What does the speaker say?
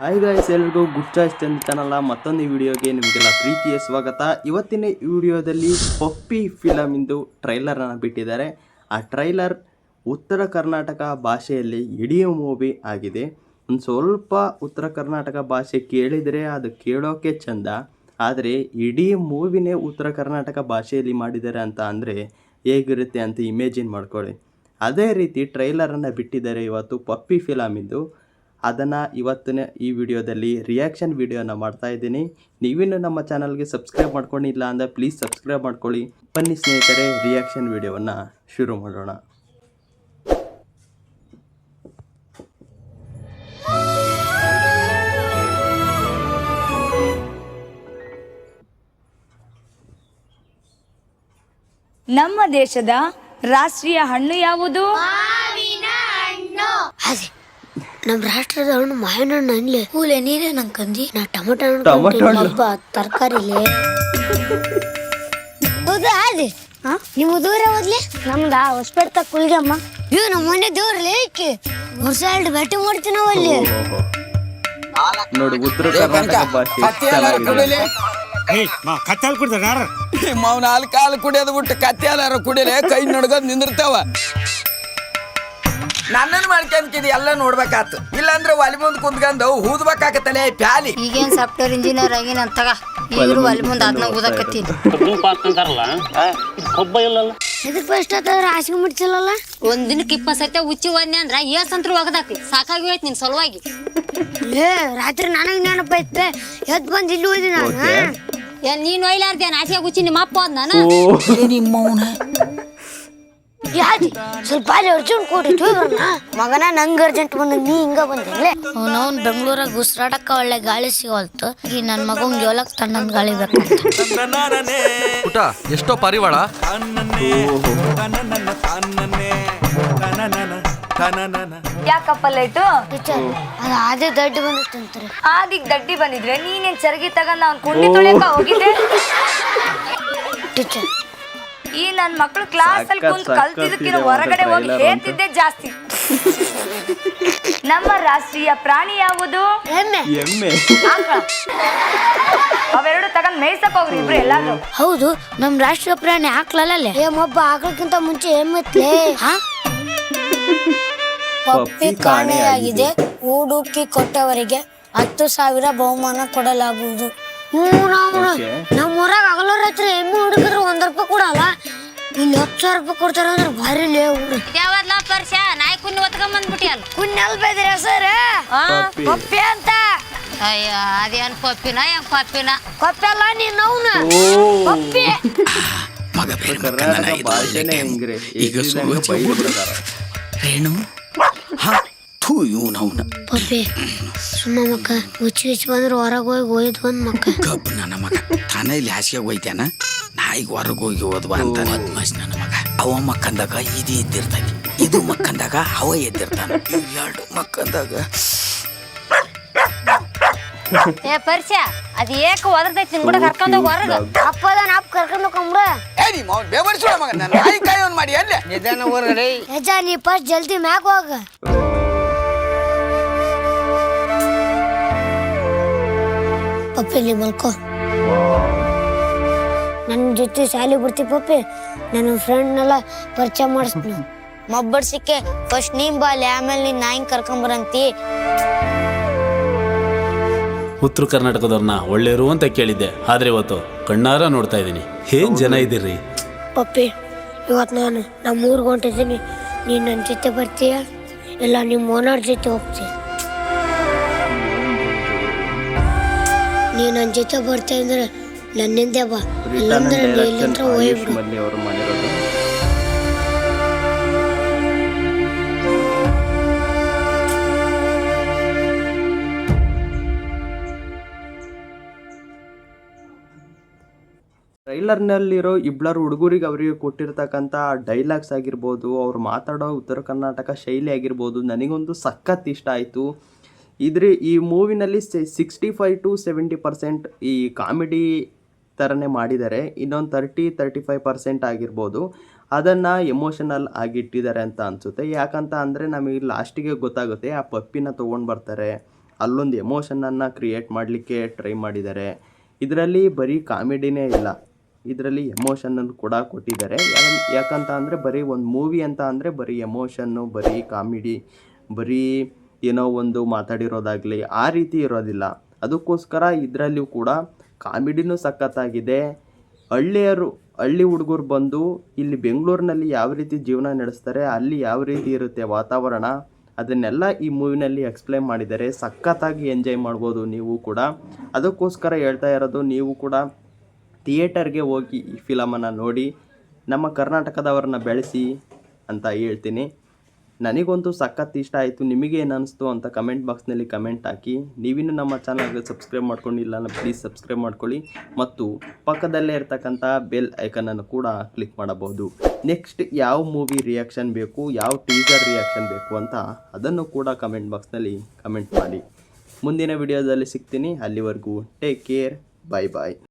Hi guys, ಎಲ್ರಿಗೂ good choice channel ಮತ್ತೊಂದು ವಿಡಿಯೋಗೆ ನಿಮಗೆಲ್ಲ ಪ್ರೀತಿಯ ಸ್ವಾಗತ. ಇವತ್ತಿನ ವಿಡಿಯೋದಲ್ಲಿ ಪಪ್ಪಿ ಫಿಲಮಿಂದು ಟ್ರೈಲರನ್ನು ಬಿಟ್ಟಿದ್ದಾರೆ. ಆ ಟ್ರೈಲರ್ ಉತ್ತರ ಕರ್ನಾಟಕ ಭಾಷೆಯಲ್ಲಿ ಇಡೀ ಮೂವಿ ಆಗಿದೆ. ಒಂದು ಸ್ವಲ್ಪ ಉತ್ತರ ಕರ್ನಾಟಕ ಭಾಷೆ ಕೇಳಿದರೆ ಅದು ಕೇಳೋಕೆ ಚೆಂದ, ಆದರೆ ಇಡೀ ಮೂವಿನೇ ಉತ್ತರ ಕರ್ನಾಟಕ ಭಾಷೆಯಲ್ಲಿ ಮಾಡಿದ್ದಾರೆ ಅಂತ ಅಂದರೆ ಹೇಗಿರುತ್ತೆ ಅಂತ ಇಮೇಜಿನ್ ಮಾಡ್ಕೊಳ್ಳಿ. ಅದೇ ರೀತಿ ಟ್ರೈಲರನ್ನು ಬಿಟ್ಟಿದ್ದಾರೆ ಇವತ್ತು ಪಪ್ಪಿ ಫಿಲಮಿಂದು. ಅದನ್ನು ಇವತ್ತಿನ ಈ ವಿಡಿಯೋದಲ್ಲಿ ರಿಯಾಕ್ಷನ್ ವಿಡಿಯೋನ ಮಾಡ್ತಾ ಇದ್ದೀನಿ. ನೀವಿನ್ನೂ ನಮ್ಮ ಚಾನಲ್ಗೆ ಸಬ್ಸ್ಕ್ರೈಬ್ ಮಾಡ್ಕೊಂಡಿಲ್ಲ ಅಂದರೆ ಪ್ಲೀಸ್ ಸಬ್ಸ್ಕ್ರೈಬ್ ಮಾಡ್ಕೊಳ್ಳಿ. ಬನ್ನಿ ಸ್ನೇಹಿತರೆ, ರಿಯಾಕ್ಷನ್ ವಿಡಿಯೋವನ್ನು ಶುರು ಮಾಡೋಣ. ನಮ್ಮ ದೇಶದ ರಾಷ್ಟ್ರೀಯ ಹಣ್ಣು ಯಾವುದು? ನಮ್ಮ ರಾಷ್ಟ್ರದ ಹಣ್ಣು ಮಾವಿನ ಹಣ್ಣು ಅನ್ಲಿ. ಹೂಲೆ ನೀರೇ ನಂಗಂದಿ. ನಾ ಟೊಮೊಟೊ ಹಣ್ಣು ತರಕಾರಿಲಿ. ಹೌದಾ ಅದೇ ನಿಮ್ಮ ದೂರ ಹೋದ್ಲಿ. ನಮ್ದ ಹೊಸಪೇಟೆ ಕುಲ್ಗಮ್ಮ. ಇವ್ ನಮ್ಮ ಮನೆ ದೂರಲಿ ಏಕೆ ವರ್ಷ ಎರಡು ಭೇಟಿ ಮಾಡ್ತೀವಿ ನಾವು ಅಲ್ಲಿ. ನೋಡಿ, ಉತ್ತರ ಕರ್ನಾಟಕ ಭಾಷೆ ಕತ್ತಾಲ್ ಕುಡ್ದಾರ ಮಾವನ ಹಾಲು ಕುಡಿಯೋದು ಬಿಟ್ಟು ಕತ್ತೆ ಹಾಲಾರ ಕುಡಿಯಲೆ ಕೈ ನಡ್ಗೋದ್ ನಿಂದಿರ್ತಾವ. ನನ್ನನ್ನು ಮಾಡ್ಕೊಂತಿದ್ ಎಲ್ಲ ನೋಡ್ಬೇಕಾತು, ಇಲ್ಲಾಂದ್ರೆ ಒಲಿ ಮುಂದ್ ಕುಂತ್ಕೊಂಡು ಊದ್ಬೇಕಾಗತ್ತಲೆ ಪ್ಯಾಲಿ. ಈಗೇನ್ ಸಾಫ್ಟ್ವೇರ್ ಇಂಜಿನಿಯರ್ ಆಗಿನ ಅಂತಗ ಈಗಲೂ ಒಲಿ ಮುಂದೆ ಅದನ್ನ ಊದಕತ್ತೀನಿ. ಇದಕ್ಕೆ ಫಸ್ಟ್ ರಾಶಿ ಮುಡ್ಸಿಲ್ಲಲ್ಲ. ಒಂದ್ ದಿನಕ್ಕೆ 20 ಸತಿ ಉಚ್ಚಿ ಒಂದೆ ಅಂದ್ರ ಏಸಂತ್ರ ಒಗದಾಕಿ ಸಾಕಾಗಿ ಹೋಯ್ತು ನಿನ್ ಸಲುವಾಗಿ. ರಾತ್ರಿ ನನಗೆ ನೆನಪ ಐತೆ, ಎದ್ ಬಂದು ಇಲ್ಲಿ ಹೋಯ್ದಿ ನಾನು. ಏನ್ ನೀನ್ ಒಯ್ಲಾರ್ದೆ ನಾಚಿಗೆ ಉಚ್ಚಿ ನಿಮ್ಮ ಅಪ್ಪ ಅದ್ ನಾನು ನಿಮ್ಮವನ ಯಾದಿ ಸ್ವಲ್ಪ ಅಲ್ಲಿ ಅರ್ಜೆಂಟ್ ಕೊಟ್ಟಿತ್ತು ಮಗನ. ನಂಗೆ ಅರ್ಜೆಂಟ್ ಬಂದ ನೀ ಹಿಂಗ ಬಂದಿಲ್ಲ. ಅವನವ್ನು ಬೆಂಗಳೂರಾಗ ಉಸಿರಾಡಕ್ಕ ಒಳ್ಳೆ ಗಾಳಿ ಸಿಗೋಲ್ತು. ಈ ನನ್ನ ಮಗಂಗೆ ಏಳಕ್ ತಣ್ಣನ್ ಗಾಳಿ ಬೇಕು. ಊಟ ಎಷ್ಟೋ ಪರಿವಾಳ. ಯಾಕಪ್ಪ ಲೇಟು? ಅದು ಆದೇ ದಡ್ಡಿ ಬಂದಿತ್ತು ಅಂತಾರೆ. ಆದಿಗ್ ದಡ್ಡಿ ಬಂದಿದ್ರೆ ನೀನೇನ್ ಚರಗಿ ತಗೊಂಡ್ ಅವ್ನ್ ಕುಂಡಿ ತೊಳೆಯಕ ಹೋಗಿದ್ದೆ? ಟೀಚರ್, ಈ ನನ್ ಮಕ್ಳು ಕ್ಲಾಸ್ ಅಲ್ಲಿ ಕುಂತ್ ಕಲ್ತಿದ್ದಕ್ಕಿಂತ ಹೊರಗಡೆ ಹೋಗಿ ಹೇಳ್ತಿದ್ದೆ ಜಾಸ್ತಿ. ನಮ್ಮ ರಾಷ್ಟ್ರೀಯ ಪ್ರಾಣಿ ಯಾವುದು? ಎಮ್ಮೆ. ಎಮ್ಮೆ. ಅವೆರಡು ತಗೊಂಡ್ ಮೇಯ್ಸಕ್ ಹೋಗ್ರಿ ಇಬ್ರು ಎಲ್ಲಾದ್ರು. ಹೌದು, ನಮ್ ರಾಷ್ಟ್ರೀಯ ಪ್ರಾಣಿ ಆಕ್ಲಲ್ಲ. ಒಬ್ಬ ಆಕಳಕ್ಕಿಂತ ಮುಂಚೆ ಎಮ್ಮೆತ್ಲೇ. ಪಪ್ಪಿ ಕಾಣೆಯಾಗಿದೆ. ಹೂಡುಕಿ ಕೊಟ್ಟವರಿಗೆ 10,000 ಬಹುಮಾನ ಕೊಡಲಾಗುವುದು. ನಮ್ಮ ಊರಾಗ ಹಗಲೋರ್ ಹತ್ರ ಎಮ್ಮೆ ಹುಡುಗಿದ್ರು 1 ರೂಪಾಯಿ ಕೊಡಲ್ಲ. ಇಲ್ಲಿ 10,000 ರೂಪಾಯಿ ಕೊಡ್ತಾರ ಅಂದ್ರೆ ಭಾರಿ ಊರು. ಯಾವದ್ಲ ಪರ್ಷ ನಾಯಿ ಕುನ್ನಿ ಒತ್ಕೊಂಡ್ ಬಂದ್ಬಿಟ್ಟಿ ಅಲ್ಲ. ಕುನ್ನೆಲ್ ಬೇದ್ರಿ ಸರ್ ಪಪ್ಪಿ ಅಂತ. ಅಯ್ಯ ಅದೇನ್ ಪಪ್ಪಿನ ಹೆಂಗ್ ಪಪ್ಪಿನ ಪಪ್ಪಿ ಅಲ್ಲ ನೀನ್ ಅವನು ಪಪ್ಪಿ. ಕರ್ನಾಟಕ ಭಾಷೆನೇ ಹೆಂಗ್ರಿ ರೇಣು ಇವನವನ ಪಪ್ಪಿ ಸುಮ್ಮ ಮಕ್ಕ ಹುಚ್ಚಿ ಬಂದ್ರೆ ಹೊರಗೆ ಹೋಗಿ ಒಯ್ದು ಬಂದ್ ಮಕ್ಕ. ಕಬ್ಬು ನನ್ನ ಮಗ ತಾನೇ ಇಲ್ಲಿ ಹಾಸಿಗೆ ಹೋಯ್ತಾನ. ನಾಯಿಗೆ ಹೊರಗೆ ಹೋಗಿ ಓದ್ವಾ ಅಂತ ಬದ್ಮಾಸ್ ನನ್ನ ಮಗ. ಅವ ಮಕ್ಕಂದಾಗ ಇದು ಎದ್ದಿರ್ತಾನೆ, ಇದು ಮಕ್ಕಂದಾಗ ಅವ ಎದ್ದಿರ್ತಾನ. ಎರಡು ಮಕ್ಕಂದಾಗ ಏ ಪರ್ಷ ಅದ್ ಏಕ ಒದರ್ತೈತಿ ನಿನ್ ಕೂಡ ಕರ್ಕೊಂಡ್ ಹೋಗಿ ಹೊರಗ. ಅಪ್ಪದಾನ ಅಪ್ಪ ಕರ್ಕೊಂಡು ಹೋಗ್ರ. ಬೇಬರ್ಸೋಳ ಮಗ ನನ್ನ ನಾಯಿ ಕಾಯೋನ್ ಮಾಡಿ ಅಲ್ಲೇ ನಿಧಾನ ಹೊರಗಡೆ. ಯಜ ನೀ ಫಸ್ಟ್ ಜಲ್ದಿ ಮ್ಯಾಗ ಹೋಗ. ಪಪ್ಪಿ ಇಲ್ಲಿ ಮಲ್ಕೋ. ನನ್ನ ಜೊತೆ ಶಾಲೆ ಬರ್ತಿ ಪಪ್ಪಿ. ನನ್ನ ಫ್ರೆಂಡ್ನೆಲ್ಲ ಪರಿಚಯ ಮಾಡಿಸ್ತೀನಿ. ಮಬ್ಬರ್ ಸಿಕ್ಕೆ ಫಸ್ಟ್ ನೀನ್ ಬಾಲಿ, ಆಮೇಲೆ ನೀನ್ ನಾಯಿ ಕರ್ಕೊಂಬರಂತಿ. ಉತ್ತರ ಕರ್ನಾಟಕದವ್ರನ್ನ ಒಳ್ಳೆಯರು ಅಂತ ಕೇಳಿದ್ದೆ, ಆದ್ರೆ ಇವತ್ತು ಕಣ್ಣಾರ ನೋಡ್ತಾ ಇದ್ದೀನಿ. ಏನ್ ಜನ ಇದ್ದೀರಿ ಪಪ್ಪಿ. ಇವತ್ತು ನಾನು ನಮ್ಮ ಊರಿಗೆ ಹೊಂಟಿದ್ದೀನಿ. ನೀನು ನನ್ನ ಜೊತೆ ಬರ್ತೀಯ ಇಲ್ಲ ನಿಮ್ಮ ಓನರ್ ಜೊತೆ ಹೋಗ್ತೀಯ? ನೀನು ನನ್ನ ಜೊತೆ ಬರ್ತೀಯ ಅಂದ್ರೆ ನನ್ನಿಂದೆ ಬಾ, ಇಲ್ಲಾಂದ್ರೆ ಎಲ್ಲಿಂದ್ರ ಹೋಗ್ಬಿಡು. ಟ್ರೈಲರ್ನಲ್ಲಿರೋ ಇಬ್ಬರು ಹುಡುಗರಿಗೆ ಅವರಿಗೆ ಕೊಟ್ಟಿರ್ತಕ್ಕಂಥ ಡೈಲಾಗ್ಸ್ ಆಗಿರ್ಬೋದು, ಅವ್ರು ಮಾತಾಡೋ ಉತ್ತರ ಕರ್ನಾಟಕ ಶೈಲಿ ಆಗಿರ್ಬೋದು, ನನಗೊಂದು ಸಖತ್ ಇಷ್ಟ ಆಯಿತು. ಈ ಮೂವಿನಲ್ಲಿ 65 to 70% ಈ ಕಾಮಿಡಿ ಥರನೇ ಮಾಡಿದ್ದಾರೆ. ಇನ್ನೊಂದು 30-35% ಆಗಿರ್ಬೋದು ಅದನ್ನು ಎಮೋಷನಲ್ ಆಗಿಟ್ಟಿದ್ದಾರೆ ಅಂತ ಅನಿಸುತ್ತೆ. ಯಾಕಂತ ಅಂದರೆ ನಮಗೆ ಲಾಸ್ಟಿಗೆ ಗೊತ್ತಾಗುತ್ತೆ ಆ ಪಪ್ಪಿನ ತೊಗೊಂಡು ಬರ್ತಾರೆ, ಅಲ್ಲೊಂದು ಎಮೋಷನನ್ನು ಕ್ರಿಯೇಟ್ ಮಾಡಲಿಕ್ಕೆ ಟ್ರೈ ಮಾಡಿದ್ದಾರೆ. ಇದರಲ್ಲಿ ಬರೀ ಕಾಮಿಡಿನೇ ಇಲ್ಲ, ಇದರಲ್ಲಿ ಎಮೋಷನನ್ನು ಕೂಡ ಕೊಟ್ಟಿದ್ದಾರೆ. ಯಾಕಂತ ಅಂದರೆ ಬರೀ ಒಂದು ಮೂವಿ ಅಂತ ಅಂದರೆ ಬರೀ ಎಮೋಷನ್ನು, ಬರೀ ಕಾಮಿಡಿ, ಬರೀ ಏನೋ ಒಂದು ಮಾತಾಡಿರೋದಾಗಲಿ ಆ ರೀತಿ ಇರೋದಿಲ್ಲ. ಅದಕ್ಕೋಸ್ಕರ ಇದರಲ್ಲಿಯೂ ಕೂಡ ಕಾಮಿಡಿನೂ ಸಖತ್ತಾಗಿದೆ. ಹಳ್ಳಿ ಹುಡುಗರು ಬಂದು ಇಲ್ಲಿ ಬೆಂಗಳೂರಿನಲ್ಲಿ ಯಾವ ರೀತಿ ಜೀವನ ನಡೆಸ್ತಾರೆ, ಅಲ್ಲಿ ಯಾವ ರೀತಿ ಇರುತ್ತೆ ವಾತಾವರಣ, ಅದನ್ನೆಲ್ಲ ಈ ಮೂವಿನಲ್ಲಿ ಎಕ್ಸ್ಪ್ಲೈನ್ ಮಾಡಿದ್ದಾರೆ. ಸಖತ್ತಾಗಿ ಎಂಜಾಯ್ ಮಾಡ್ಬೋದು ನೀವು ಕೂಡ. ಅದಕ್ಕೋಸ್ಕರ ಹೇಳ್ತಾ ಇರೋದು, ನೀವು ಕೂಡ ಥಿಯೇಟರ್ಗೆ ಹೋಗಿ ಈ ಫಿಲಮನ್ನು ನೋಡಿ ನಮ್ಮ ಕರ್ನಾಟಕದವ್ರನ್ನ ಬೆಳೆಸಿ ಅಂತ ಹೇಳ್ತೀನಿ. ನನಗಂತೂ ಸಖತ್ ಇಷ್ಟ ಆಯಿತು. ನಿಮಗೇನು ಅನ್ನಿಸ್ತು ಅಂತ ಕಮೆಂಟ್ ಬಾಕ್ಸ್ನಲ್ಲಿ ಕಮೆಂಟ್ ಹಾಕಿ. ನೀವಿನ್ನೂ ನಮ್ಮ ಚಾನಲ್ಗೆ ಸಬ್ಸ್ಕ್ರೈಬ್ ಮಾಡ್ಕೊಂಡಿಲ್ಲ ಪ್ಲೀಸ್ ಸಬ್ಸ್ಕ್ರೈಬ್ ಮಾಡ್ಕೊಳ್ಳಿ ಮತ್ತು ಪಕ್ಕದಲ್ಲೇ ಇರ್ತಕ್ಕಂಥ ಬೆಲ್ ಐಕನನ್ನು ಕೂಡ ಕ್ಲಿಕ್ ಮಾಡಬಹುದು. ನೆಕ್ಸ್ಟ್ ಯಾವ ಮೂವಿ ರಿಯಾಕ್ಷನ್ ಬೇಕು, ಯಾವ ಟೀಸರ್ ರಿಯಾಕ್ಷನ್ ಬೇಕು ಅಂತ ಅದನ್ನು ಕೂಡ ಕಮೆಂಟ್ ಬಾಕ್ಸ್ನಲ್ಲಿ ಕಮೆಂಟ್ ಮಾಡಿ. ಮುಂದಿನ ವಿಡಿಯೋದಲ್ಲಿ ಸಿಗ್ತೀನಿ. ಅಲ್ಲಿವರೆಗೂ ಟೇಕ್ ಕೇರ್, ಬಾಯ್ ಬಾಯ್.